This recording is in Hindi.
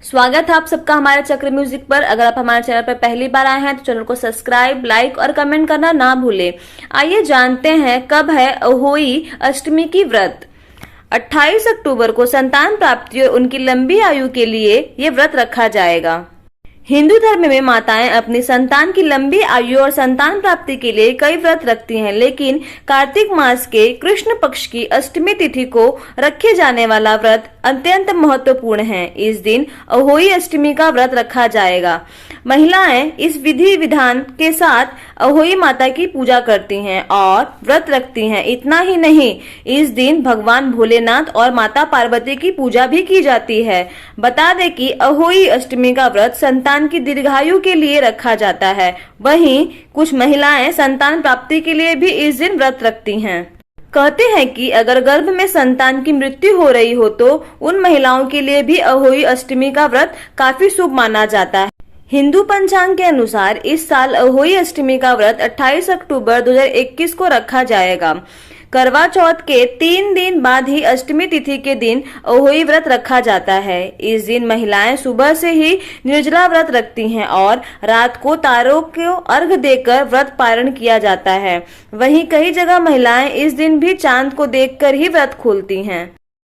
स्वागत है आप सबका हमारे चक्र म्यूजिक पर। अगर आप हमारे चैनल पर पहली बार आए हैं तो चैनल को सब्सक्राइब, लाइक और कमेंट करना ना भूलें। आइए जानते हैं कब है अहोई अष्टमी की व्रत। 28 अक्टूबर को संतान प्राप्ति और उनकी लंबी आयु के लिए ये व्रत रखा जाएगा। हिंदू धर्म में माताएं अपनी संतान की लंबी आयु और संतान प्राप्ति के लिए कई व्रत रखती हैं, लेकिन कार्तिक मास के कृष्ण पक्ष की अष्टमी तिथि को रखे जाने वाला व्रत अत्यंत महत्वपूर्ण है। इस दिन अहोई अष्टमी का व्रत रखा जाएगा। महिलाएं इस विधि विधान के साथ अहोई माता की पूजा करती हैं और व्रत रखती हैं। इतना ही नहीं, इस दिन भगवान भोलेनाथ और माता पार्वती की पूजा भी की जाती है। बता दें कि अहोई अष्टमी का व्रत संतान की दीर्घायु के लिए रखा जाता है। वहीं कुछ महिलाएं संतान प्राप्ति के लिए भी इस दिन व्रत रखती हैं। कहते हैं कि अगर गर्भ में संतान की मृत्यु हो रही हो तो उन महिलाओं के लिए भी अहोई अष्टमी का व्रत काफी शुभ माना जाता है। हिंदू पंचांग के अनुसार इस साल अहोई अष्टमी का व्रत 28 अक्टूबर 2021 को रखा जाएगा। करवा चौथ के 3 दिन बाद ही अष्टमी तिथि के दिन अहोई व्रत रखा जाता है। इस दिन महिलाएं सुबह से ही निर्जला व्रत रखती हैं और रात को तारों को अर्घ देकर व्रत पारण किया जाता है। वहीं कई जगह महिलाएं इस दिन भी चांद को देखकर ही व्रत खोलती हैं।